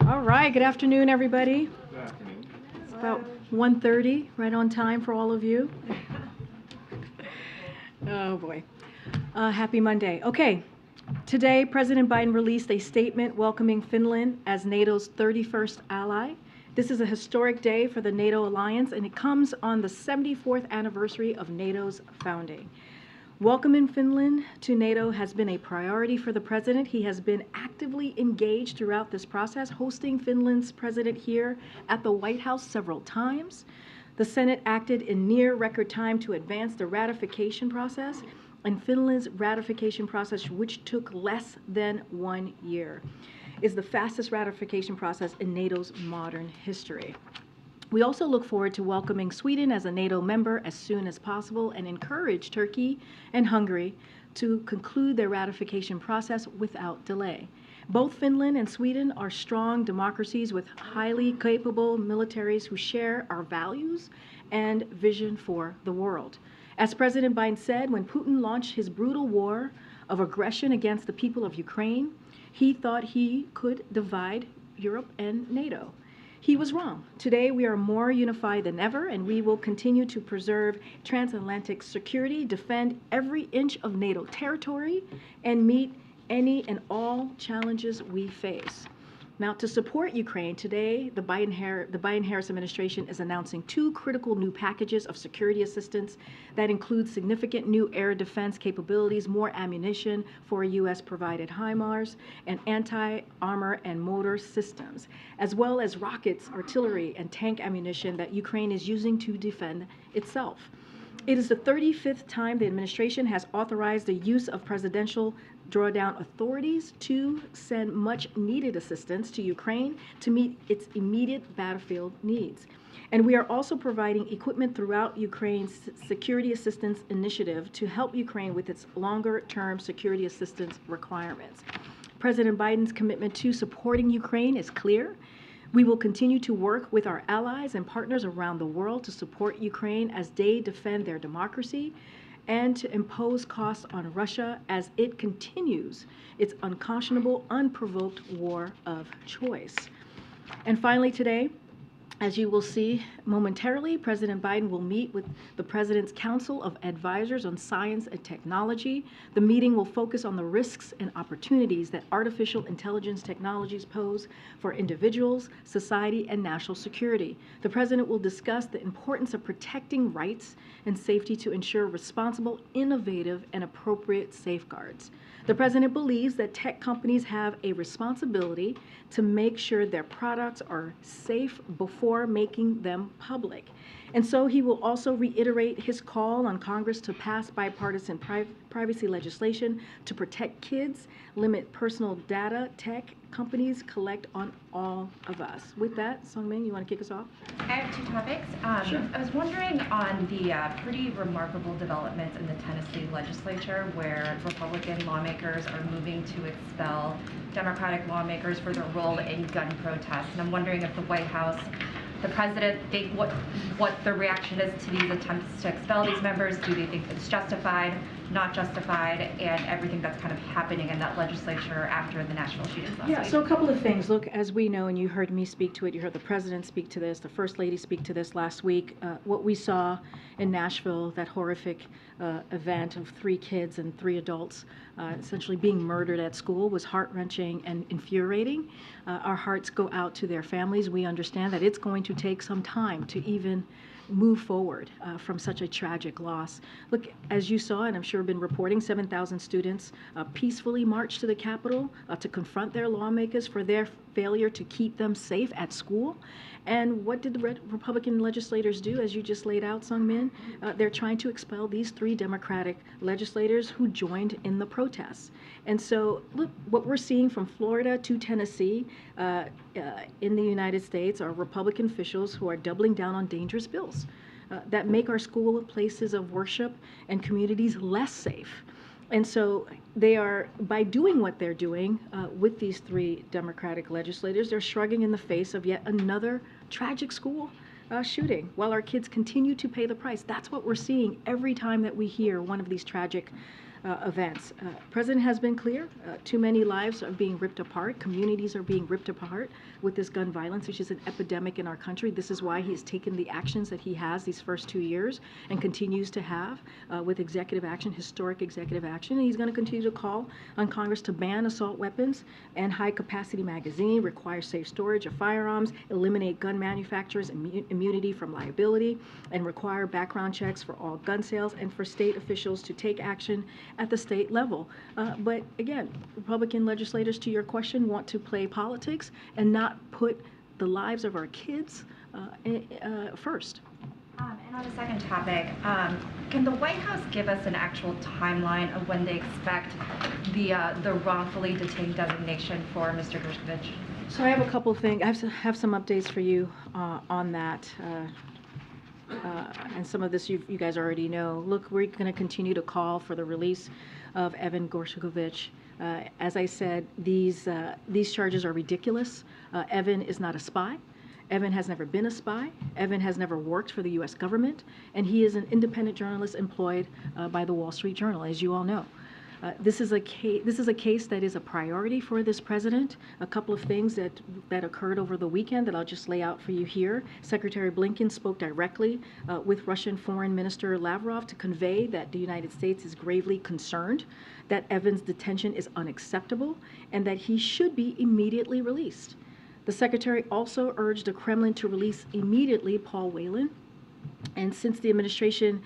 All right, good afternoon, everybody. Good afternoon. It's about 1:30, right on time for all of you. Oh, boy. Happy Monday. Okay, today President Biden released a statement welcoming Finland as NATO's 31st ally. This is a historic day for the NATO alliance, and it comes on the 74th anniversary of NATO's founding. Welcoming Finland to NATO has been a priority for the president. He has been actively engaged throughout this process, hosting Finland's president here at the White House several times. The Senate acted in near record time to advance the ratification process, and Finland's ratification process, which took less than 1 year, is the fastest ratification process in NATO's modern history. We also look forward to welcoming Sweden as a NATO member as soon as possible and encourage Turkey and Hungary to conclude their ratification process without delay. Both Finland and Sweden are strong democracies with highly capable militaries who share our values and vision for the world. As President Biden said, when Putin launched his brutal war of aggression against the people of Ukraine, he thought he could divide Europe and NATO. He was wrong. Today, we are more unified than ever, and we will continue to preserve transatlantic security, defend every inch of NATO territory, and meet any and all challenges we face. Now, to support Ukraine, today, the Biden-Harris administration is announcing 2 critical new packages of security assistance that include significant new air defense capabilities, more ammunition for U.S.-provided HIMARS, and anti-armor and motor systems, as well as rockets, artillery, and tank ammunition that Ukraine is using to defend itself. It is the 35th time the administration has authorized the use of presidential drawdown authorities to send much-needed assistance to Ukraine to meet its immediate battlefield needs. And we are also providing equipment throughout Ukraine's Security Assistance Initiative to help Ukraine with its longer-term security assistance requirements. President Biden's commitment to supporting Ukraine is clear. We will continue to work with our allies and partners around the world to support Ukraine as they defend their democracy and to impose costs on Russia as it continues its unconscionable, unprovoked war of choice. And finally today, as you will see momentarily, President Biden will meet with the President's Council of Advisors on Science and Technology. The meeting will focus on the risks and opportunities that artificial intelligence technologies pose for individuals, society, and national security. The President will discuss the importance of protecting rights and safety to ensure responsible, innovative, and appropriate safeguards. The President believes that tech companies have a responsibility to make sure their products are safe before making them public. And so he will also reiterate his call on Congress to pass bipartisan privacy legislation to protect kids, limit personal data tech companies collect on all of us. With that, Sungmin, you want to kick us off? I have 2 topics. Sure. I was wondering on the pretty remarkable developments in the Tennessee legislature where Republican lawmakers are moving to expel Democratic lawmakers for their role in gun protests. And I'm wondering if the White House, the president, what the reaction is to these attempts to expel these members. Do they think it's justified, not justified, and everything that's kind of happening in that legislature after the Nashville shootings last week? So a couple of things. Look, as we know, and you heard me speak to it, you heard the president speak to this, the First Lady speak to this last week, what we saw in Nashville, that horrific event of 3 kids and 3 adults essentially being murdered at school, was heart-wrenching and infuriating. Our hearts go out to their families. We understand that it's going to take some time to even move forward from such a tragic loss. Look, as you saw, and I'm sure been reporting, 7,000 students peacefully marched to the Capitol to confront their lawmakers for their failure to keep them safe at school. And what did the Republican legislators do, as you just laid out, Sungmin? They're trying to expel these 3 Democratic legislators who joined in the protests. And so, look, what we're seeing from Florida to Tennessee in the United States are Republican officials who are doubling down on dangerous bills that make our school places of worship and communities less safe. And so they are, by doing what they're doing with these 3 Democratic legislators, they're shrugging in the face of yet another tragic school shooting while our kids continue to pay the price. That's what we're seeing every time that we hear one of these tragic events. President has been clear. Too many lives are being ripped apart. Communities are being ripped apart with this gun violence, which is an epidemic in our country. This is why he's taken the actions that he has these first 2 years and continues to have with executive action, historic executive action. And he's going to continue to call on Congress to ban assault weapons and high-capacity magazine, require safe storage of firearms, eliminate gun manufacturers' immunity from liability, and require background checks for all gun sales, and for state officials to take action at the state level. But again, Republican legislators, to your question, want to play politics and not put the lives of our kids first. And on the second topic, can the White House give us an actual timeline of when they expect the wrongfully detained designation for Mr. Gershkovich? So I have a couple of things. I have some updates for you on that. And some of this you guys already know. Look, we're going to continue to call for the release of Evan Gershkovich. As I said, these charges are ridiculous. Evan is not a spy. Evan has never been a spy. Evan has never worked for the U.S. government, and he is an independent journalist employed by the Wall Street Journal, as you all know. This is a case that is a priority for this president. A couple of things that occurred over the weekend that I'll just lay out for you here. Secretary Blinken spoke directly with Russian Foreign Minister Lavrov to convey that the United States is gravely concerned that Evan's detention is unacceptable and that he should be immediately released. The secretary also urged the Kremlin to release immediately Paul Whelan. And since the administration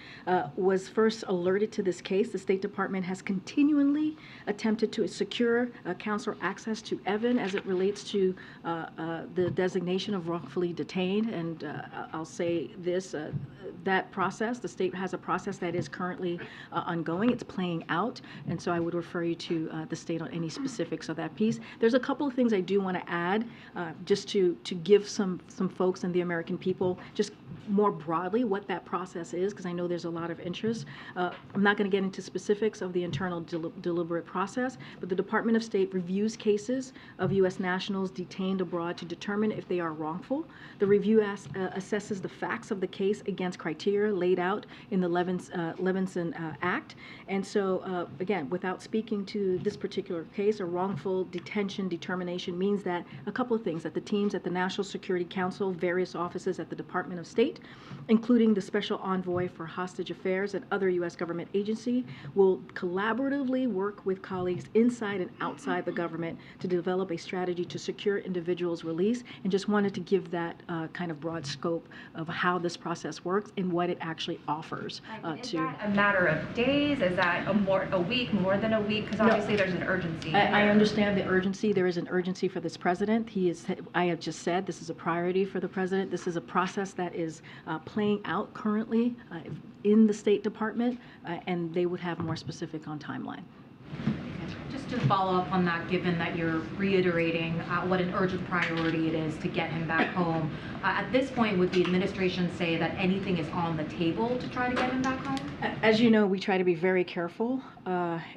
was first alerted to this case, the State Department has continually attempted to secure consular access to Evan as it relates to the designation of wrongfully detained. And I'll say this, that process, the state has a process that is currently ongoing. It's playing out. And so I would refer you to the state on any specifics of that piece. There's a couple of things I do want to add just to give some folks and the American people just more broadly what that process is, because I know there's a lot of interest. I'm not going to get into specifics of the internal deliberate process, but the Department of State reviews cases of U.S. nationals detained abroad to determine if they are wrongful. The review assesses the facts of the case against criteria laid out in the Levinson Act. And so, again, without speaking to this particular case, a wrongful detention determination means that a couple of things, that the teams at the National Security Council, various offices at the Department of State, including the Special Envoy for Hostage Affairs and other U.S. government agency, will collaboratively work with colleagues inside and outside the government to develop a strategy to secure individuals' release, and just wanted to give that kind of broad scope of how this process works and what it actually offers. Is that a matter of days? Is that a week, more than a week? Because obviously there's an urgency. I understand the urgency. There is an urgency for this president. I have just said, this is a priority for the president. This is a process that is playing out currently in the State Department, and they would have more specific on timeline. Just to follow up on that, given that you're reiterating what an urgent priority it is to get him back home, at this point, would the administration say that anything is on the table to try to get him back home? As you know, we try to be very careful,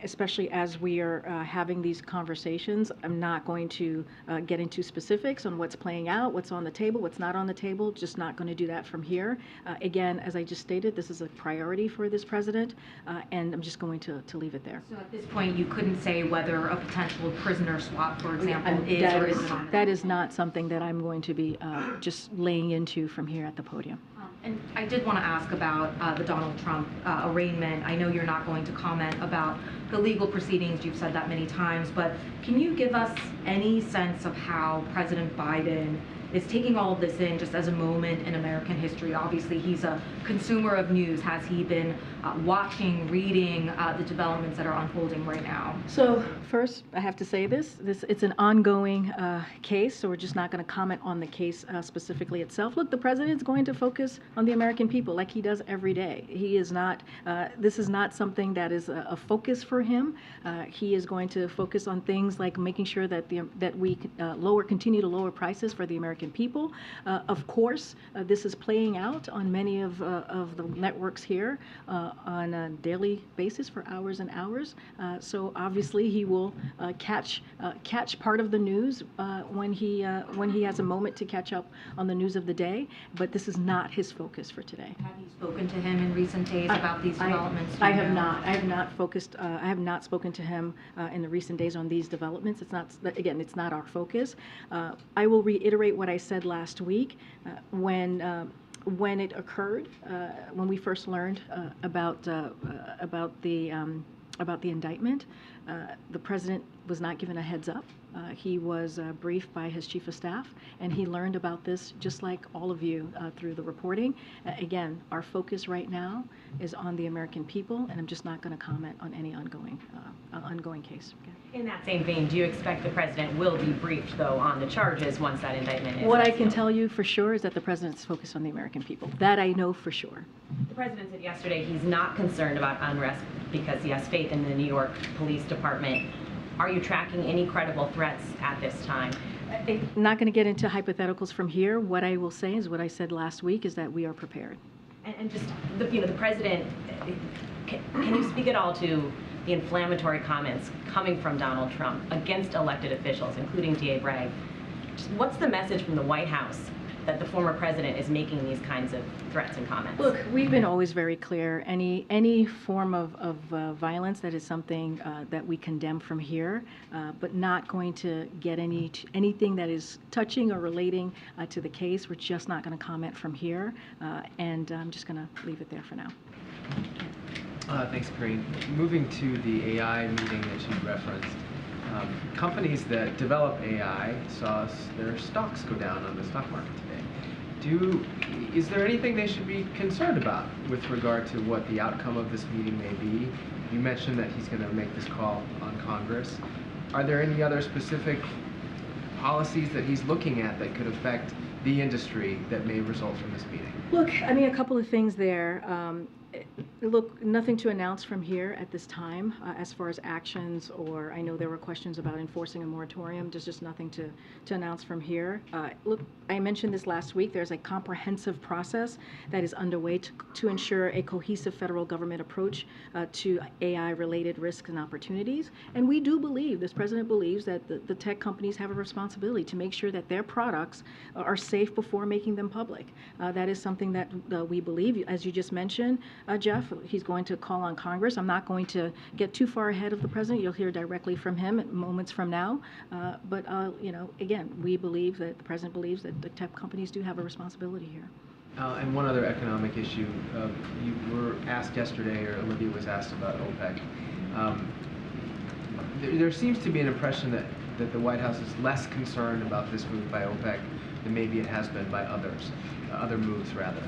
especially as we are having these conversations. I'm not going to get into specifics on what's playing out, what's on the table, what's not on the table, just not going to do that from here. Again, as I just stated, this is a priority for this president, and I'm just going to leave it there. So at this point, you couldn't say whether a potential prisoner swap, for example, is or isn't on the That is not something that I'm going to be just laying into from here at the podium. And I did want to ask about the Donald Trump arraignment. I know you're not going to comment about the legal proceedings. You've said that many times, but can you give us any sense of how President Biden is taking all of this in just as a moment in American history? Obviously, he's a consumer of news. Has he been watching, reading the developments that are unfolding right now? So first, I have to say it's an ongoing case, so we're just not going to comment on the case specifically itself. Look, the president's going to focus on the American people like he does every day. He is not, this is not something that is a focus for him. He is going to focus on things like making sure that we continue to lower prices for the American people. Of course, this is playing out on many of the networks here on a daily basis for hours and hours. So obviously he will catch part of the news when he has a moment to catch up on the news of the day. But this is not his focus for today. Have you spoken to him in recent days about these developments? I have not. I have not focused. I have not spoken to him in the recent days on these developments. It's not. Again, it's not our focus. I will reiterate what I said last week when it occurred, when we first learned about the indictment. The president was not given a heads up. He was briefed by his chief of staff, and he learned about this just like all of you through the reporting. Again, our focus right now is on the American people, and I'm just not going to comment on any ongoing case. Okay? In that same vein, do you expect the president will be briefed, though, on the charges once that indictment is What I can sealed? tell you for sure is that the president's focused on the American people. That I know for sure. The president said yesterday he's not concerned about unrest because he has faith in the New York Police Department. Are you tracking any credible threats at this time? I'm not going to get into hypotheticals from here. What I will say is what I said last week is that we are prepared. And just, the president, can you speak at all to the inflammatory comments coming from Donald Trump against elected officials, including D.A. Bragg? Just what's the message from the White House that the former president is making these kinds of threats and comments? Look, we've been always very clear. Any form of violence, that is something that we condemn from here, but not going to get anything that is touching or relating to the case. We're just not going to comment from here, and I'm just going to leave it there for now. Thanks, Karine. Moving to the AI meeting that you referenced, companies that develop AI saw their stocks go down on the stock market today. Is there anything they should be concerned about with regard to what the outcome of this meeting may be? You mentioned that he's going to make this call on Congress. Are there any other specific policies that he's looking at that could affect the industry that may result from this meeting? Look, I mean, a couple of things there. Look, nothing to announce from here at this time as far as actions, or I know there were questions about enforcing a moratorium. There's just nothing to announce from here. Look, I mentioned this last week. There's a comprehensive process that is underway to ensure a cohesive federal government approach to AI-related risks and opportunities. And we do believe, this president believes, that the tech companies have a responsibility to make sure that their products are safe before making them public. That is something that we believe. As you just mentioned, Jeff, he's going to call on Congress. I'm not going to get too far ahead of the president. You'll hear directly from him at moments from now. But again, we believe that the president believes that the tech companies do have a responsibility here. And one other economic issue. You were asked yesterday, or Olivia was asked about OPEC. There seems to be an impression that the White House is less concerned about this move by OPEC than maybe it has been by others, other moves rather.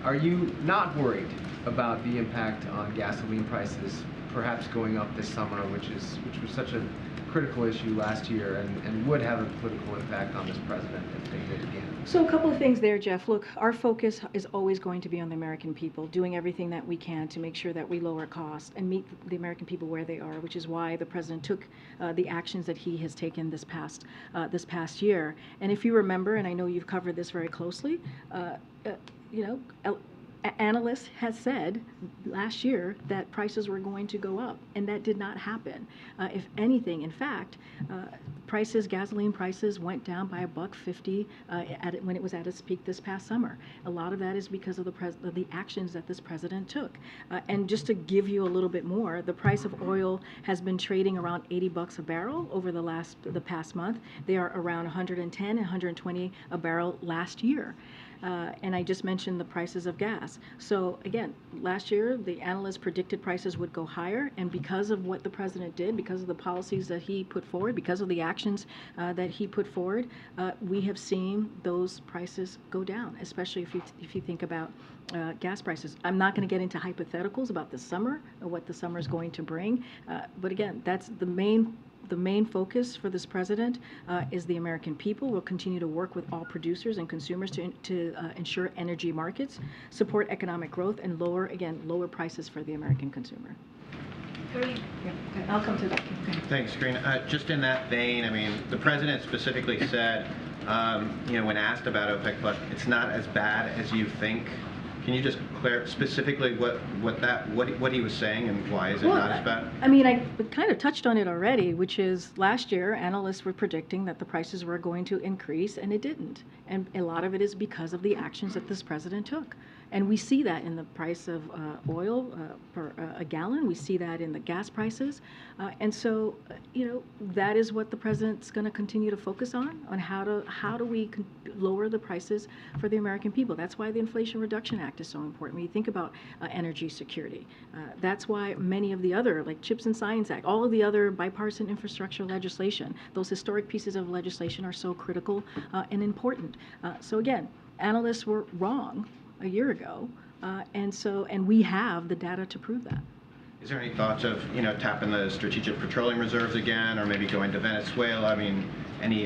Are you not worried about the impact on gasoline prices perhaps going up this summer, which was such a critical issue last year and would have a political impact on this president if they did again? So a couple of things there, Jeff. Look, our focus is always going to be on the American people, doing everything that we can to make sure that we lower costs and meet the American people where they are, which is why the president took the actions that he has taken this past year. And if you remember, and I know you've covered this very closely, analysts had said last year that prices were going to go up, and that did not happen. If anything, in fact, gasoline prices went down by $1.50 when it was at its peak this past summer. A lot of that is because of the actions that this president took. And just to give you a little bit more, the price of oil has been trading around $80 a barrel over the past month. They are around 110 and 120 a barrel last year. And I just mentioned the prices of gas. So again, last year the analysts predicted prices would go higher, and because of what the president did, because of the policies that he put forward, because of the actions that he put forward, we have seen those prices go down, especially if you think about gas prices. I'm not going to get into hypotheticals about the summer or what the summer is going to bring, but again, that's the main focus for this president is the American people. We'll continue to work with all producers and consumers to ensure energy markets, support economic growth, and lower prices for the American consumer. Yeah, okay. I'll come to that. Okay. Thanks, Karine. Just in that vein, I mean, the president specifically said, when asked about OPEC Plus, it's not as bad as you think. Can you just clarify specifically what he was saying and why is it not as bad? I mean, I kind of touched on it already, which is last year analysts were predicting that the prices were going to increase, and it didn't. And a lot of it is because of the actions that this president took. And we see that in the price of oil per a gallon. We see that in the gas prices. And so, that is what the president's going to continue to focus on how do we lower the prices for the American people. That's why the Inflation Reduction Act is so important. When you think about energy security, that's why many of the other, like CHIPS and Science Act, all of the other bipartisan infrastructure legislation, those historic pieces of legislation are so critical and important. So again, analysts were wrong a year ago, and we have the data to prove that. Is there any thoughts of tapping the strategic petroleum reserves again, or maybe going to Venezuela? I mean,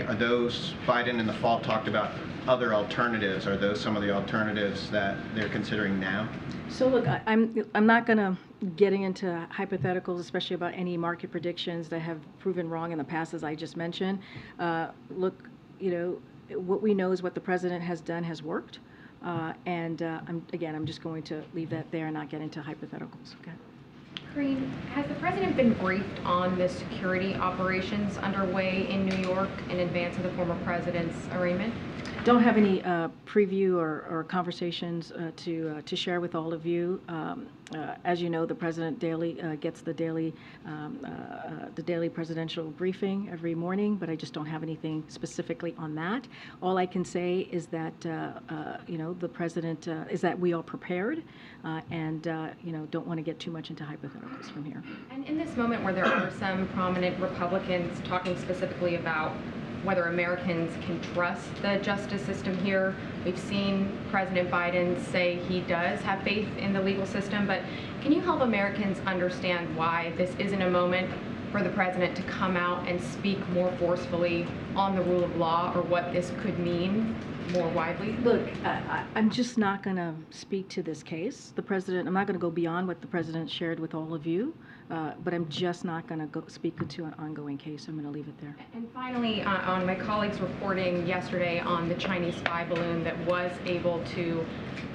are those Biden in the fall talked about other alternatives? Are those some of the alternatives that they're considering now? So look, I'm not going to getting into hypotheticals, especially about any market predictions that have proven wrong in the past, as I just mentioned. Look, what we know is what the president has done has worked. I'm just going to leave that there and not get into hypotheticals. Okay. Karine, has the president been briefed on the security operations underway in New York in advance of the former president's arraignment? Don't have any preview or conversations to share with all of you. As you know, the president gets the daily presidential briefing every morning, but I just don't have anything specifically on that. All I can say is that the president is that we are prepared, and don't want to get too much into hypotheticals from here. And in this moment where there are some prominent Republicans talking specifically about whether Americans can trust the justice system here. We've seen President Biden say he does have faith in the legal system, but can you help Americans understand why this isn't a moment for the president to come out and speak more forcefully on the rule of law, or what this could mean more widely? Look, I'm just not going to speak to this case. I'm not going to go beyond what the president shared with all of you, but I'm just not going to speak to an ongoing case. I'm going to leave it there. And finally, on my colleagues reporting yesterday on the Chinese spy balloon that was able to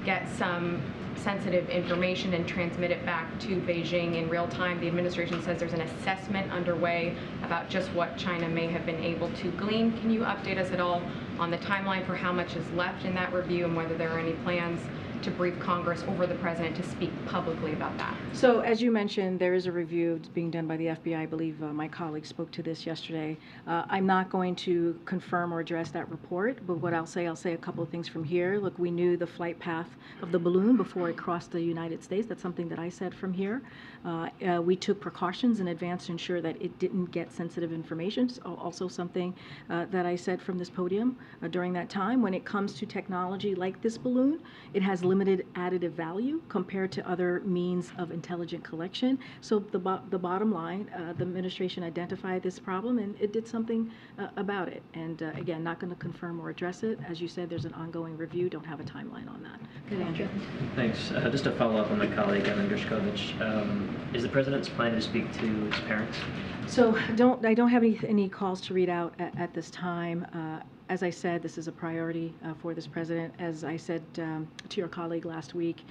get some sensitive information and transmit it back to Beijing in real time. The administration says there's an assessment underway about just what China may have been able to glean. Can you update us at all on the timeline for how much is left in that review and whether there are any plans to brief Congress over the president to speak publicly about that? So as you mentioned, there is a review being done by the FBI. I believe my colleague spoke to this yesterday. I'm not going to confirm or address that report, but what I'll say a couple of things from here. Look, we knew the flight path of the balloon before it crossed the United States. That's something that I said from here. We took precautions in advance to ensure that it didn't get sensitive information. So also something that I said from this podium during that time. When it comes to technology like this balloon, it has limited additive value compared to other means of intelligent collection. So the bottom line, the administration identified this problem and it did something about it. And again, not going to confirm or address it. As you said, there's an ongoing review. Don't have a timeline on that. Good, Andrew. Thanks. Just to follow up on my colleague, Evan Gershkovich, is the president's plan to speak to his parents? So I don't have any calls to read out at this time. As I said, this is a priority for this president. As I said to your colleague last week,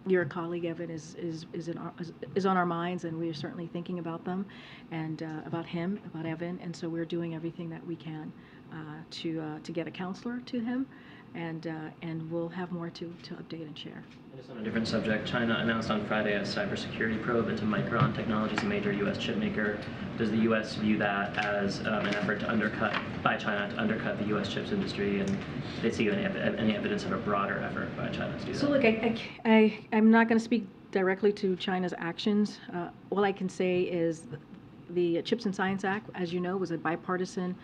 your colleague Evan is on our minds, and we are certainly thinking about them and about him, about Evan, and so we're doing everything that we can to get a counselor to him, and we'll have more to update and share. Just on a different subject, China announced on Friday a cybersecurity probe into Micron Technologies, a major U.S. chip maker. Does the U.S. view that as an effort to undercut the U.S. chips industry, and do they see any evidence of a broader effort by China to do that? So look, I'm not going to speak directly to China's actions. All I can say is the CHIPS and Science Act, as you know, was a bipartisan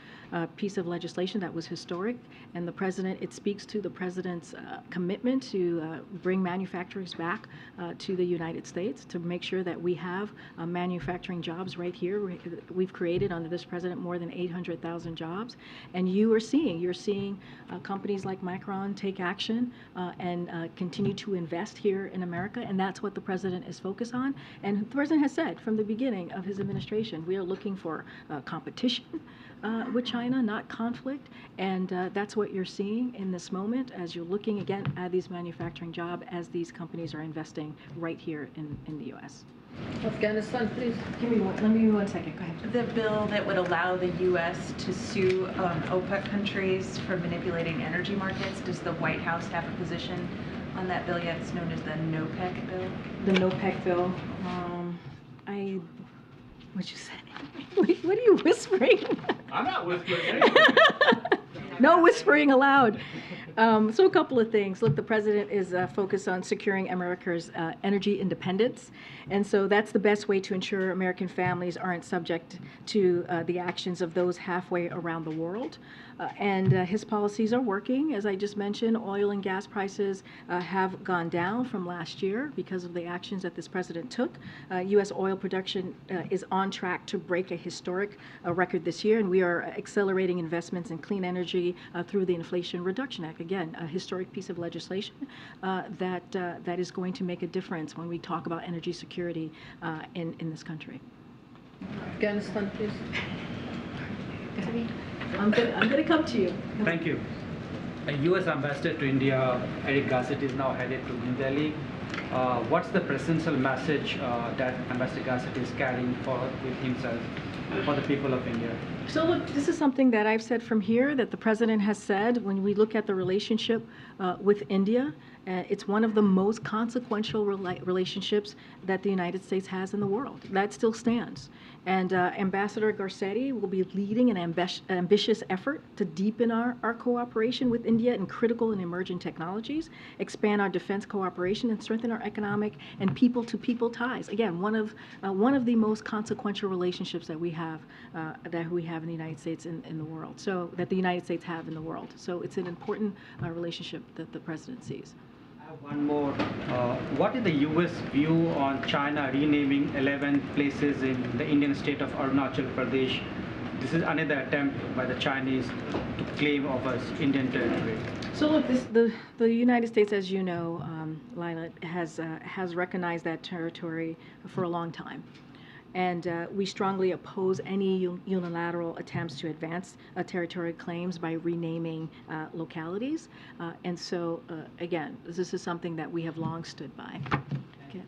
piece of legislation that was historic, and it speaks to the president's commitment to bring manufacturers back to the United States, to make sure that we have manufacturing jobs right here. We've created under this president more than 800,000 jobs, and you're seeing companies like Micron take action and continue to invest here in America, and that's what the president is focused on. And the president has said from the beginning of his administration mentioned, we are looking for competition with China, not conflict. And that's what you're seeing in this moment as you're looking again at these manufacturing jobs as these companies are investing right here in the U.S. Afghanistan, please. Let me 1 second. Go ahead. The bill that would allow the U.S. to sue OPEC countries for manipulating energy markets, does the White House have a position on that bill yet? It's known as the NoPEC bill. The NoPEC bill. What'd you say? What are you whispering? I'm not whispering. No whispering allowed. So a couple of things. Look, the president is focused on securing America's energy independence. And so that's the best way to ensure American families aren't subject to the actions of those halfway around the world. And his policies are working. As I just mentioned, oil and gas prices have gone down from last year because of the actions that this president took. U.S. oil production is on track to break a historic record this year, and we are accelerating investments in clean energy through the Inflation Reduction Act. Again, a historic piece of legislation that is going to make a difference when we talk about energy security in this country. Afghanistan, please. I'm going to come to you. Thank you. A U.S. ambassador to India, Eric Gassett, is now headed to New Delhi. What's the presidential message that Ambassador Gassett is carrying with himself for the people of India? So look, this is something that I've said from here, that the president has said when we look at the relationship with India, it's one of the most consequential relationships that the United States has in the world. That still stands. And Ambassador Garcetti will be leading an ambitious effort to deepen our cooperation with India in critical and emerging technologies, expand our defense cooperation, and strengthen our economic and people-to-people ties. Again, one of the most consequential relationships that we have in the United States in the world. So that the United States have in the world. So it's an important relationship that the president sees. I have one more. What is the U.S. view on China renaming 11 places in the Indian state of Arunachal Pradesh? This is another attempt by the Chinese to claim of us Indian territory. So look, the United States, as you know, Lila, has recognized that territory for a long time. And we strongly oppose any unilateral attempts to advance territorial claims by renaming localities. And so, again, this is something that we have long stood by. Okay.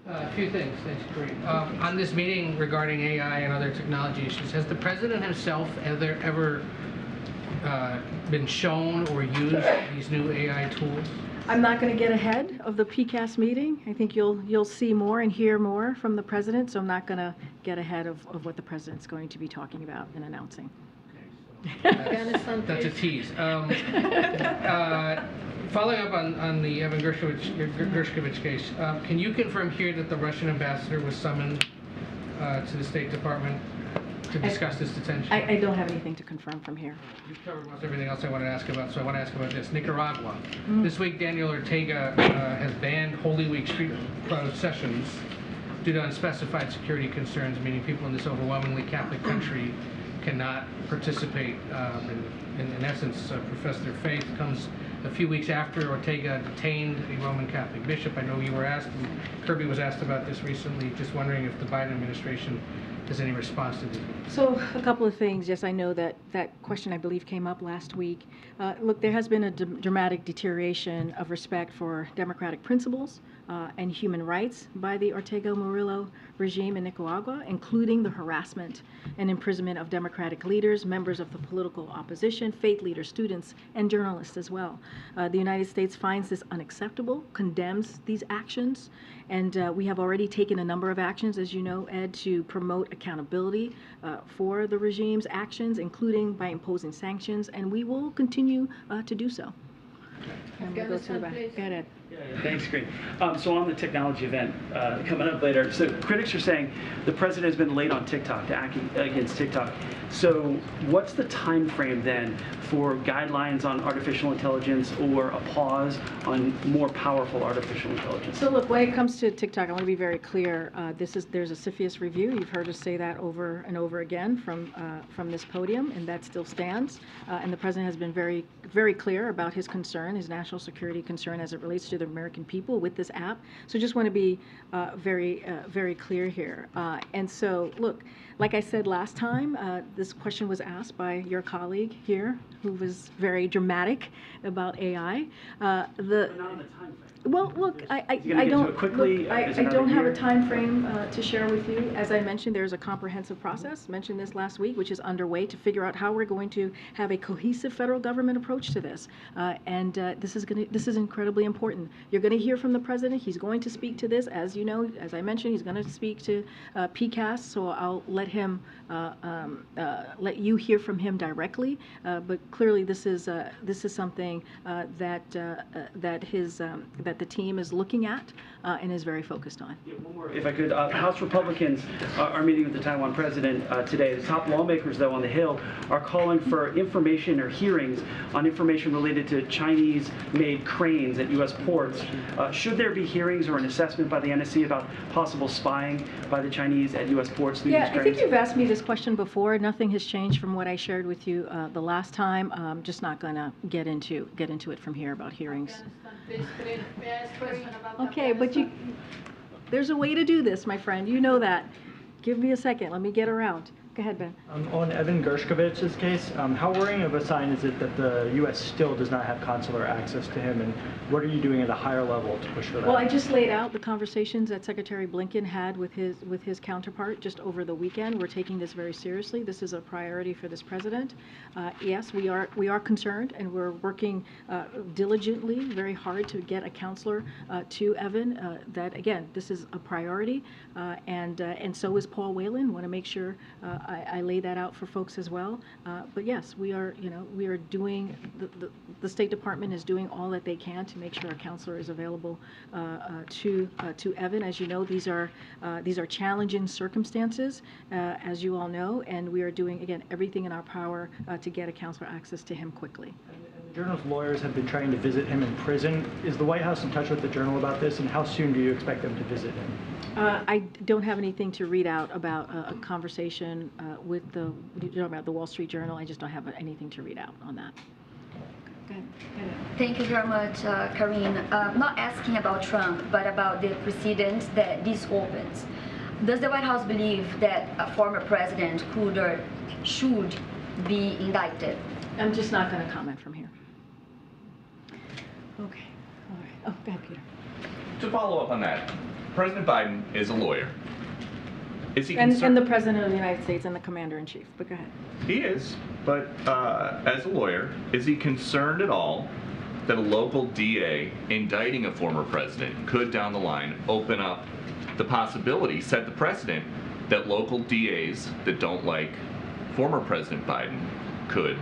A few things, thanks, Karine. On this meeting regarding AI and other technology issues, has the president himself ever been shown or used these new AI tools? I'm not going to get ahead of the PCAST meeting. I think you'll see more and hear more from the president, so I'm not going to get ahead of what the president's going to be talking about and announcing. That's a tease. Following up on the Evan Gershkovich case, can you confirm here that the Russian ambassador was summoned to the State Department to discuss this detention? I don't have anything to confirm from here. You've covered most everything else I want to ask about, so I want to ask about this. Nicaragua. This week, Daniel Ortega has banned Holy Week street processions due to unspecified security concerns, meaning people in this overwhelmingly Catholic country cannot participate, in essence, profess their faith. Comes a few weeks after Ortega detained a Roman Catholic bishop. I know you were asked, and Kirby was asked about this recently, just wondering if the Biden administration has any response to this? So a couple of things. Yes, I know that question, I believe, came up last week. Look, there has been a dramatic deterioration of respect for democratic principles and human rights by the Ortega Murillo regime in Nicaragua, including the harassment and imprisonment of democratic leaders, members of the political opposition, faith leaders, students, and journalists as well. The United States finds this unacceptable, condemns these actions, and we have already taken a number of actions, as you know, Ed, to promote accountability for the regime's actions, including by imposing sanctions, and we will continue to do so. And we'll go to the back. Go ahead, Ed. Thanks, Karine. So on the technology event coming up later, so critics are saying the president has been late on TikTok to act against TikTok. So what's the time frame then for guidelines on artificial intelligence or a pause on more powerful artificial intelligence? So look, when it comes to TikTok, I want to be very clear. There's a CFIUS review. You've heard us say that over and over again from this podium, and that still stands. And the president has been very, very clear about his concern, his national security concern as it relates to the American people with this app. So just want to be very clear here. And so, look, like I said last time, this question was asked by your colleague here, who was very dramatic about AI. But not on the time frame. Well, look, I don't have a time frame to share with you. As I mentioned, there's a comprehensive process, mentioned this last week, which is underway to figure out how we're going to have a cohesive federal government approach to this. This is incredibly important. You're going to hear from the president. He's going to speak to this. As you know, as I mentioned, he's going to speak to PCAST, so I'll let him let you hear from him directly. But clearly, this is something that the team is looking at and is very focused on. Yeah, one more, if I could. House Republicans are meeting with the Taiwan president today. The top lawmakers, though, on the Hill are calling for information or hearings on information related to Chinese-made cranes at U.S. ports. Should there be hearings or an assessment by the NSC about possible spying by the Chinese at U.S. ports through these cranes? I think you've asked me this question before. Nothing has changed from what I shared with you the last time. I'm just not going to get into it from here about hearings. Okay, but there's a way to do this, my friend. You know that. Give me a second. Let me get around. Go ahead, Ben. On Evan Gershkovich's case, how worrying of a sign is it that the U.S. still does not have consular access to him, and what are you doing at a higher level to push for that? Well, I just laid out the conversations that Secretary Blinken had with his counterpart just over the weekend. We're taking this very seriously. This is a priority for this president. Yes, we are concerned, and we're working diligently, very hard to get a counselor to Evan. That again, this is a priority, and so is Paul Whelan. Want to make sure I lay that out for folks as well. But yes, we are doing, the State Department is doing all that they can to make sure a counselor is available to Evan. As you know, these are challenging circumstances, as you all know, and we are doing, again, everything in our power to get a counselor access to him quickly. The Journal's lawyers have been trying to visit him in prison. Is the White House in touch with the Journal about this, and how soon do you expect them to visit him? I don't have anything to read out about a conversation with about the Wall Street Journal. I just don't have anything to read out on that. Go ahead. Thank you very much, Karine. Not asking about Trump, but about the precedent that this opens. Does the White House believe that a former president could or should be indicted? I'm just not going to comment from here. Okay. All right. Oh, go ahead, Peter. To follow up on that, President Biden is a lawyer. Is he and the President of the United States and the Commander-in-Chief, but go ahead. He is, but as a lawyer, is he concerned at all that a local DA indicting a former president could, down the line, open up the possibility, set the precedent, that local DAs that don't like former President Biden could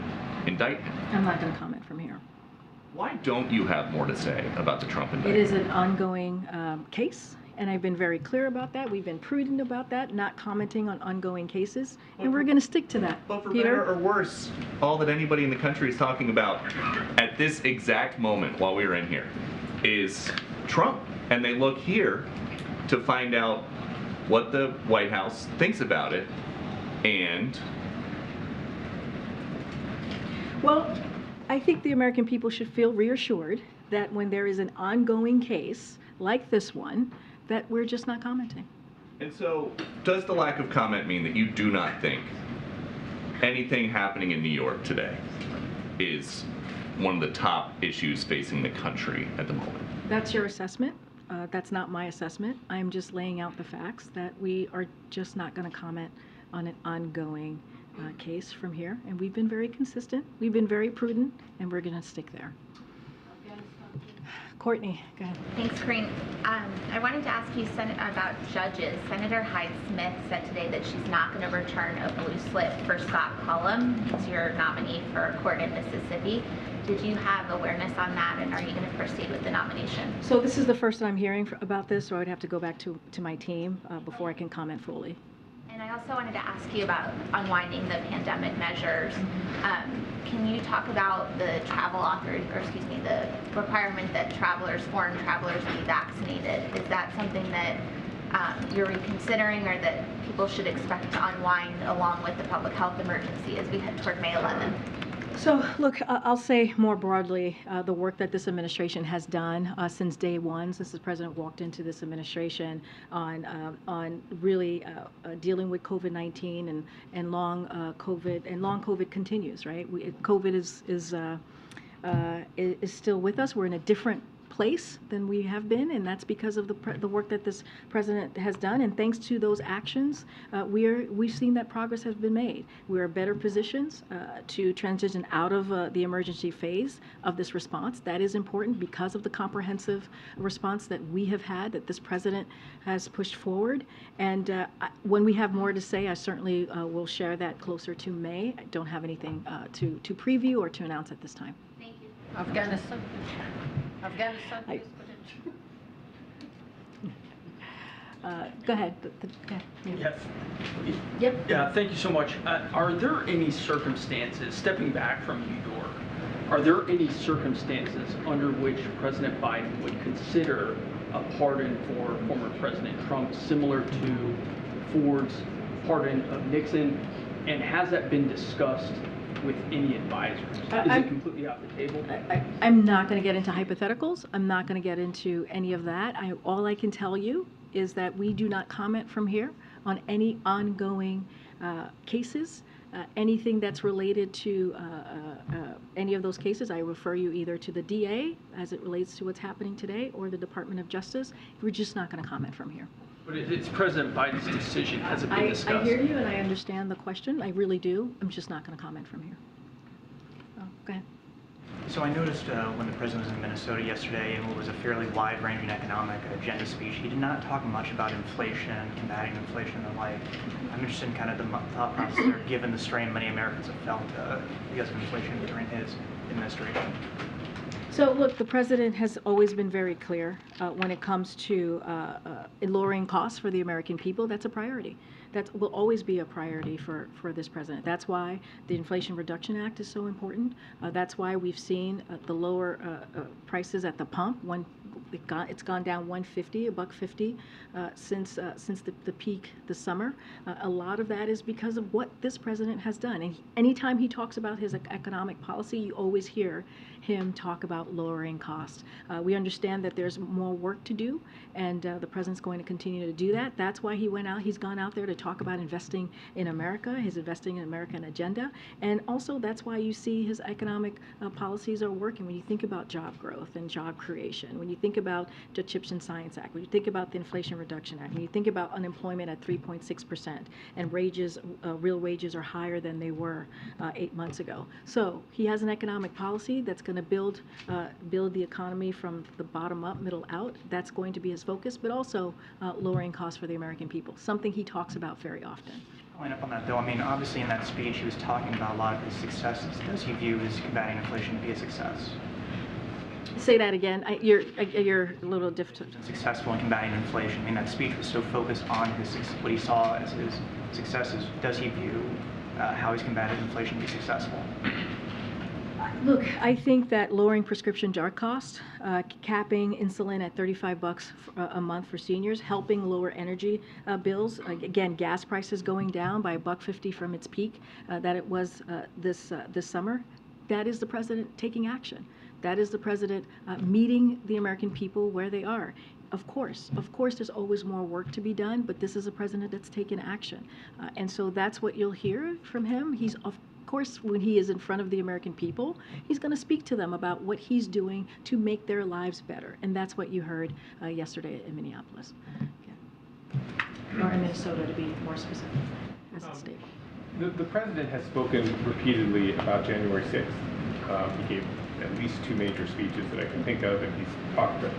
indict him? I'm not going to comment from here. Why don't you have more to say about the Trump indictment? It is an ongoing case, and I've been very clear about that. We've been prudent about that, not commenting on ongoing cases, and we're going to stick to that. But for Peter? better or worse, all that anybody in the country is talking about at this exact moment while we are in here is Trump. And they look here to find out what the White House thinks about it. And well, I think the American people should feel reassured that when there is an ongoing case like this one, that we're just not commenting. And so, does the lack of comment mean that you do not think anything happening in New York today is one of the top issues facing the country at the moment? That's your assessment. That's not my assessment. I'm just laying out the facts that we are just not going to comment on an ongoing case from here. And we've been very consistent, we've been very prudent, and we're going to stick there. Courtney, go ahead. Thanks, Karine. I wanted to ask you about judges. Senator Hyde-Smith said today that she's not going to return a blue slip for Scott Cullum. He's your nominee for a court in Mississippi. Did you have awareness on that, and are you going to proceed with the nomination? So this is the first time I'm hearing about this, so I would have to go back to my team before I can comment fully. And I also wanted to ask you about unwinding the pandemic measures. Can you talk about the the requirement that foreign travelers be vaccinated? Is that something that you're reconsidering, or that people should expect to unwind along with the public health emergency as we head toward May 11th? So, look, I'll say more broadly the work that this administration has done since day one, since the president walked into this administration on really dealing with COVID-19 and long COVID, and long COVID continues, right? COVID is still with us. We're in a different place than we have been, and that's because of the work that this president has done. And thanks to those actions, we've seen that progress has been made. We're in better positions to transition out of the emergency phase of this response. That is important because of the comprehensive response that we have had, that this president has pushed forward. And when we have more to say, I certainly will share that closer to May. I don't have anything to preview or to announce at this time. Thank you. Afghanistan. Afghanistan, please. Go ahead. Yes. Yep. Yeah, thank you so much. Are there any circumstances, stepping back from New York, are there any circumstances under which President Biden would consider a pardon for former President Trump similar to Ford's pardon of Nixon? And has that been discussed with any advisors? Is it completely off the table? I'm not going to get into hypotheticals. I'm not going to get into any of that. All I can tell you is that we do not comment from here on any ongoing cases. Anything that's related to any of those cases, I refer you either to the DA as it relates to what's happening today or the Department of Justice. We're just not going to comment from here. But it's President Biden's decision. Has it been discussed? I hear you and I understand the question. I really do. I'm just not going to comment from here. Go ahead. So I noticed when the president was in Minnesota yesterday in what was a fairly wide-ranging economic agenda speech, he did not talk much about inflation, combating inflation and the like. I'm interested in kind of the thought process there, given the strain many Americans have felt because of inflation during his administration. So look, the president has always been very clear when it comes to lowering costs for the American people. That's a priority. That will always be a priority for this president. That's why the Inflation Reduction Act is so important. That's why we've seen the lower prices at the pump. It's gone down $1.50 since the peak this summer. A lot of that is because of what this president has done. And anytime he talks about his economic policy, you always hear him talk about lowering costs. We understand that there's more work to do, and the president's going to continue to do that. That's why he's gone out there to talk about investing in America, his investing in American agenda. And also that's why you see his economic policies are working. When you think about job growth and job creation, when you think about the CHIPS and Science Act, when you think about the Inflation Reduction Act, when you think about unemployment at 3.6% and wages, real wages are higher than they were 8 months ago. So he has an economic policy that's going to build the economy from the bottom up, middle out. That's going to be his focus, but also lowering costs for the American people, something he talks about very often. Following up on that, though, I mean, obviously in that speech he was talking about a lot of his successes. Does he view his combating inflation to be a success? Say that again. You're a little difficult. Successful in combating inflation. I mean, that speech was so focused on what he saw as his successes. Does he view how he's combated inflation to be successful? Look, I think that lowering prescription drug costs, capping insulin at $35 a month for seniors, helping lower energy bills, again, gas prices going down by $1.50 from its peak that it was this summer, that is the president taking action. That is the president meeting the American people where they are. Of course, there's always more work to be done, but this is a president that's taken action. And so that's what you'll hear from him. He's, of course, when he is in front of the American people, he's going to speak to them about what he's doing to make their lives better. And that's what you heard yesterday in Minneapolis. Okay. Or in Minnesota, to be more specific, as a state. The president has spoken repeatedly about January 6th. He gave at least 2 major speeches that I can think of, and he's talked at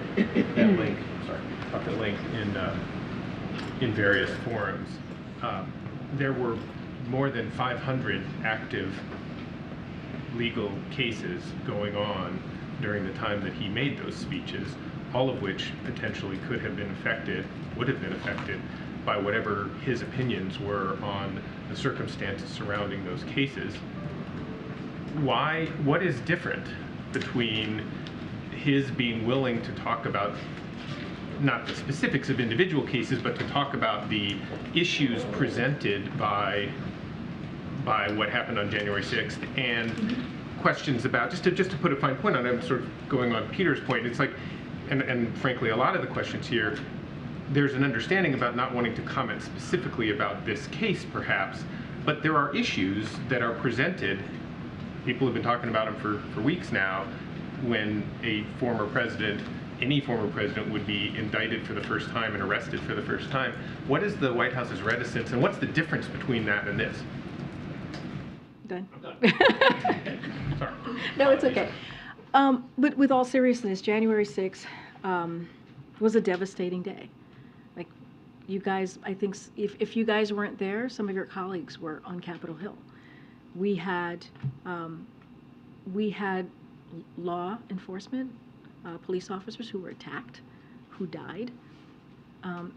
length in various forums. There were more than 500 active legal cases going on during the time that he made those speeches, all of which potentially could have been affected, would have been affected by whatever his opinions were on the circumstances surrounding those cases. What is different between his being willing to talk about not the specifics of individual cases, but to talk about the issues presented by what happened on January 6th, and questions about, just to put a fine point on it, I'm sort of going on Peter's point, it's like, and frankly, a lot of the questions here, there's an understanding about not wanting to comment specifically about this case, perhaps, but there are issues that are presented. People have been talking about them for weeks now, when a former president, any former president, would be indicted for the first time and arrested for the first time. What is the White House's reticence, and what's the difference between that and this? Done. I'm done. Sorry. No, it's okay. But with all seriousness, January 6th was a devastating day. Like, you guys, I think if you guys weren't there, some of your colleagues were on Capitol Hill. We had law enforcement, police officers who were attacked, who died.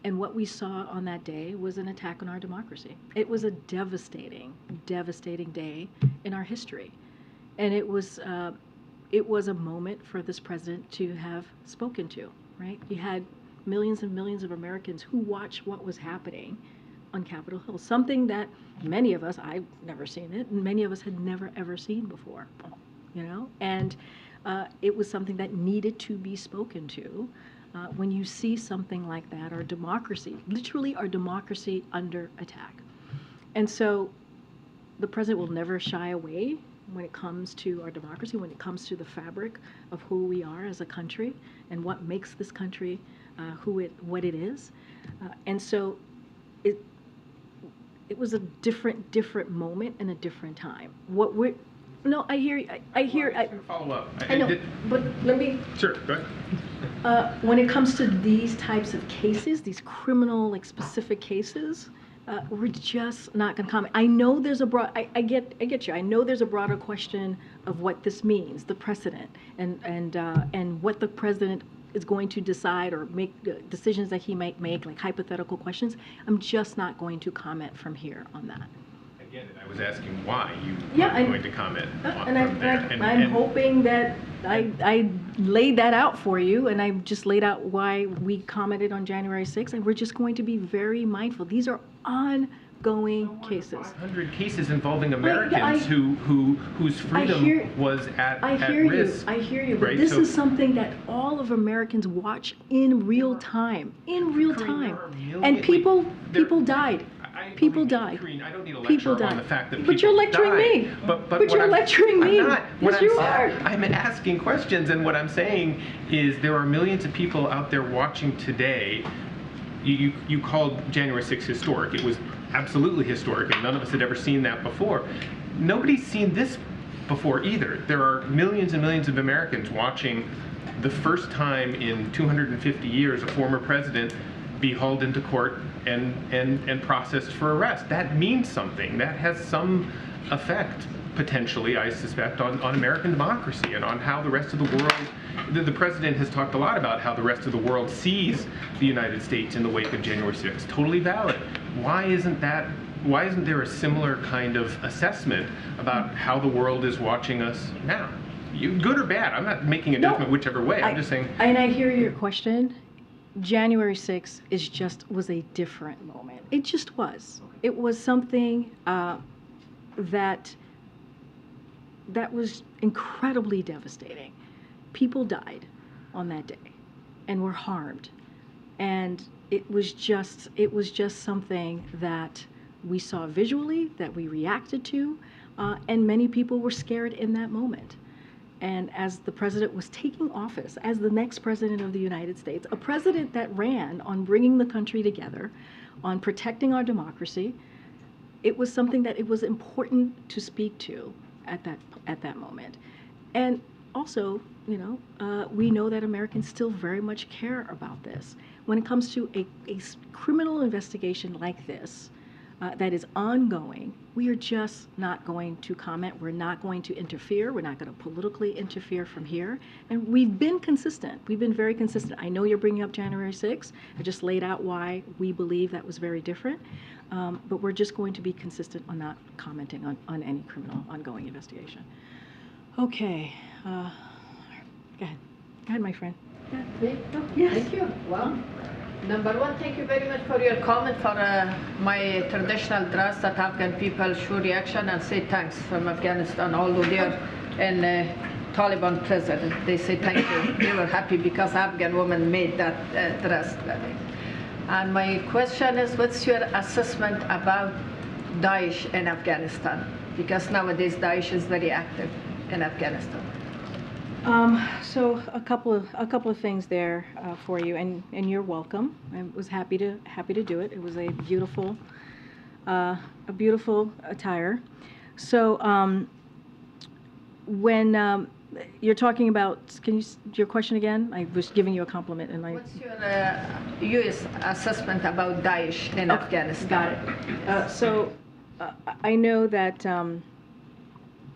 And what we saw on that day was an attack on our democracy. It was a devastating, devastating day in our history. And it was a moment for this president to have spoken to, right? You had millions and millions of Americans who watched what was happening on Capitol Hill, something that many of us, I've never seen it, and many of us had never ever seen before, you know? And it was something that needed to be spoken to. When you see something like that, our democracy, literally our democracy under attack. And so the president will never shy away when it comes to our democracy, when it comes to the fabric of who we are as a country and what makes this country what it is. And so it was a different moment and a different time. No, I hear. Follow up. I know, but let me. Sure, go ahead. When it comes to these types of cases, these criminal, like, specific cases, we're just not going to comment. I know there's a broad. I get you. I know there's a broader question of what this means, the precedent, and what the president is going to decide or make decisions that he might make, like hypothetical questions. I'm just not going to comment from here on that. Again, I was asking why you weren't going to comment on there. I'm hoping that I laid that out for you, and I just laid out why we commented on January 6th, and we're just going to be very mindful. These are ongoing cases. 500 cases involving Americans whose freedom was at risk. I hear you, but right? this is something that all of Americans watch in real time, and people died. People died. Karine, I don't need a lecture on the fact that people But you're lecturing died. me. But you're lecturing me. I'm not. Yes, you are. I'm asking questions, and what I'm saying is there are millions of people out there watching today. You called January 6th historic. It was absolutely historic, and none of us had ever seen that before. Nobody's seen this before either. There are millions and millions of Americans watching the first time in 250 years a former president be hauled into court and processed for arrest. That means something. That has some effect, potentially, I suspect, on American democracy and on how the rest of the world, the president has talked a lot about how the rest of the world sees the United States in the wake of January 6th. Totally valid. Why isn't there a similar kind of assessment about how the world is watching us now? Good or bad? I'm not making a judgment whichever way. I'm just saying. And I hear your question. January 6th was a different moment. It just was. It was something that was incredibly devastating. People died on that day and were harmed. And it was just something that we saw visually, that we reacted to, and many people were scared in that moment. And as the president was taking office, as the next president of the United States, a president that ran on bringing the country together, on protecting our democracy, it was something that it was important to speak to at that moment. And also, we know that Americans still very much care about this. When it comes to a criminal investigation like this, that is ongoing, we are just not going to comment. We're not going to interfere. We're not going to politically interfere from here. And we've been consistent. We've been very consistent. I know you're bringing up January 6th. I just laid out why we believe that was very different. But we're just going to be consistent on not commenting on any criminal ongoing investigation. Okay. Go ahead. Go ahead, my friend. Yes. Thank you. Well, number one, thank you very much for your comment for my traditional dress that Afghan people show reaction and say thanks from Afghanistan, although they are and Taliban president. They say thank you. They were happy because Afghan woman made that dress. And my question is, what's your assessment about Daesh in Afghanistan? Because nowadays Daesh is very active in Afghanistan. So a couple of things there for you, and you're welcome. I was happy to do it. It was a beautiful attire. So when you're talking about, your question again? I was giving you a compliment, and I. What's your U.S. assessment about Daesh in Afghanistan? Got it. So I know that.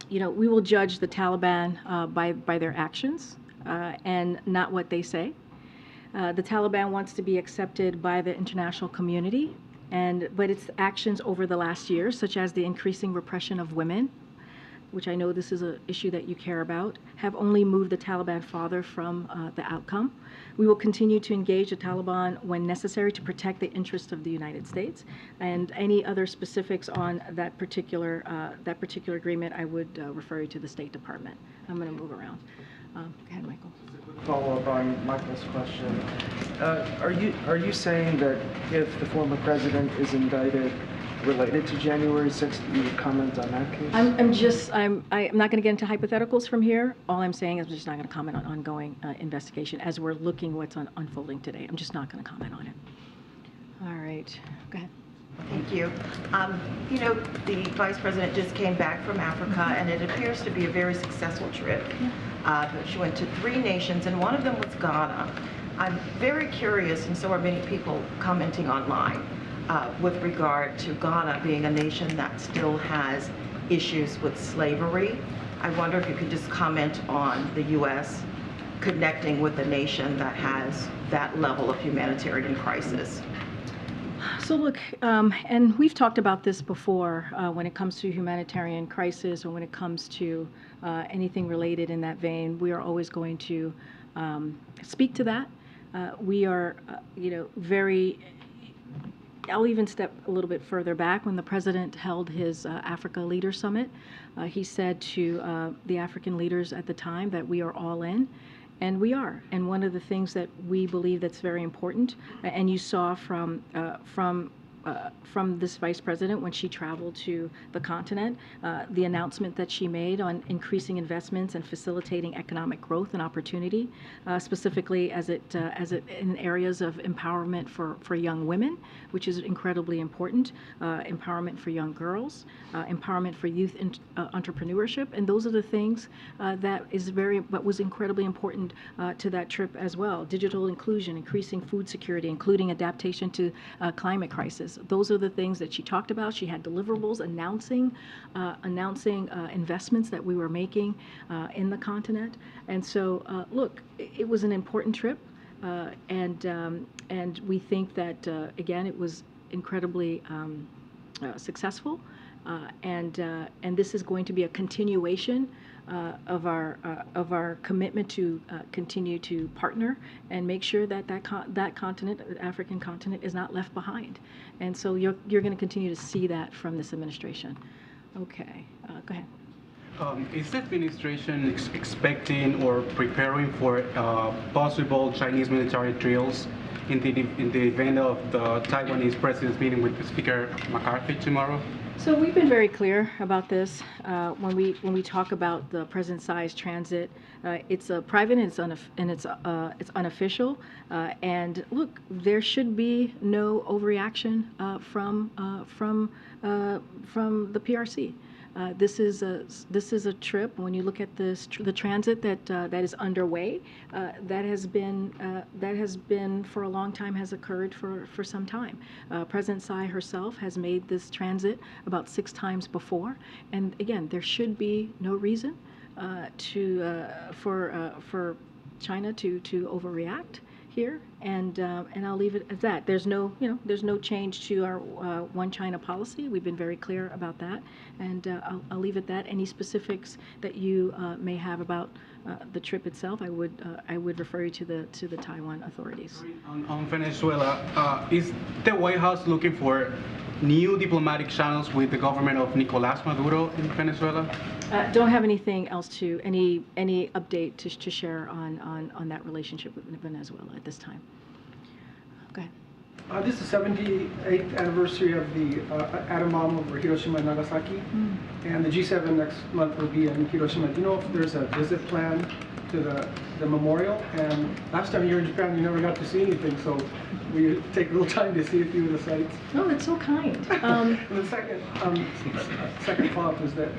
We will judge the Taliban by their actions and not what they say. The Taliban wants to be accepted by the international community, but its actions over the last year, such as the increasing repression of women, which I know this is an issue that you care about, have only moved the Taliban farther from the outcome. We will continue to engage the Taliban when necessary to protect the interests of the United States. And any other specifics on that particular agreement, I would refer you to the State Department. I'm going to move around. Go ahead, Michael. Follow up on Michael's question. Are you saying that if the former president is indicted related to January 6th, you would comment on that case? I'm not going to get into hypotheticals from here. All I'm saying is I'm just not going to comment on ongoing investigation as we're looking what's unfolding today. I'm just not going to comment on it. All right, go ahead. Thank you. The Vice President just came back from Africa, and it appears to be a very successful trip. She went to 3 nations, and one of them was Ghana. I'm very curious, and so are many people commenting online, with regard to Ghana being a nation that still has issues with slavery. I wonder if you could just comment on the U.S. connecting with a nation that has that level of humanitarian crisis. So look, and we've talked about this before when it comes to humanitarian crisis or when it comes to anything related in that vein, we are always going to speak to that. We are, very, I'll even step a little bit further back. When the president held his Africa Leader Summit, he said to the African leaders at the time that we are all in. And we are. And one of the things that we believe that's very important, and you saw from this vice president when she traveled to the continent, the announcement that she made on increasing investments and facilitating economic growth and opportunity, specifically as it in areas of empowerment for young women, which is incredibly important, empowerment for young girls, empowerment for youth entrepreneurship, and those are the things that was incredibly important to that trip as well. Digital inclusion, increasing food security, including adaptation to climate crisis. Those are the things that she talked about. She had deliverables announcing investments that we were making in the continent. And so, look, it was an important trip, and we think that again, it was incredibly successful, and this is going to be a continuation of our commitment to continue to partner and make sure that that continent, the African continent, is not left behind. And so you're going to continue to see that from this administration. Okay, go ahead. Is the administration expecting or preparing for possible Chinese military drills in the event of the Taiwanese president's meeting with Speaker McCarthy tomorrow? So we've been very clear about this when we talk about the president-size transit. It's private and it's unofficial. And look, there should be no overreaction from the PRC. This is a trip. When you look at the transit that is underway, that has been for a long time, has occurred for some time. President Tsai herself has made this transit about 6 times before, and again, there should be no reason for China to overreact here. And I'll leave it at that. There's no, there's no change to our one China policy. We've been very clear about that, and I'll leave it at that. Any specifics that you may have about the trip itself, I would refer you to the Taiwan authorities. On Venezuela, is the White House looking for new diplomatic channels with the government of Nicolás Maduro in Venezuela? Don't have anything else any update to share on that relationship with Venezuela at this time. Go ahead. This is the 78th anniversary of the atom bomb over Hiroshima and Nagasaki, and the G7 next month will be in Hiroshima. Do you know if there's a visit plan to the memorial? And last time you were in Japan, you never got to see anything, so we take a little time to see a few of the sites. Oh, that's so kind. And the second follow-up is that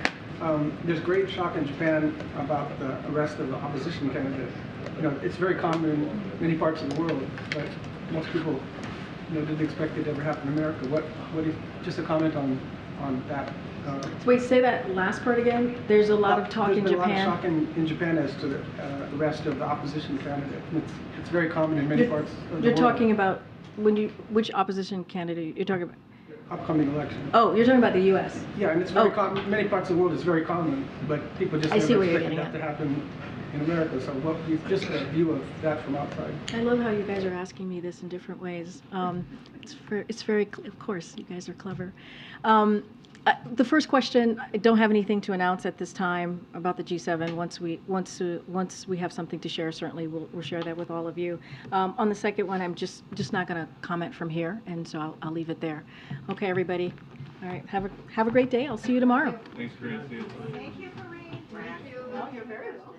there's great shock in Japan about the arrest of the opposition candidate. It's very common in many parts of the world, but most people didn't expect it to ever happen in America. What do you, just a comment on that? Wait, say that last part again. There's a lot of talk in Japan. There's been a lot of shock in Japan as to the arrest of the opposition candidate. It's very common in many parts of the world. You're talking about which opposition candidate you're talking about? Upcoming election. Oh, you're talking about the U.S. Yeah, and it's very common. Many parts of the world it's very common, but people just never expected that to happen in America. So just a view of that from outside. I love how you guys are asking me this in different ways. It's very, of course, you guys are clever. The first question, I don't have anything to announce at this time about the G7. Once we have something to share, certainly we'll share that with all of you. On the second one, I'm just not going to comment from here, and so I'll leave it there. Okay, everybody. All right, have a great day. I'll see you tomorrow. Thanks, Karine. Thank you, Karine. Thank you. Oh, you're very welcome.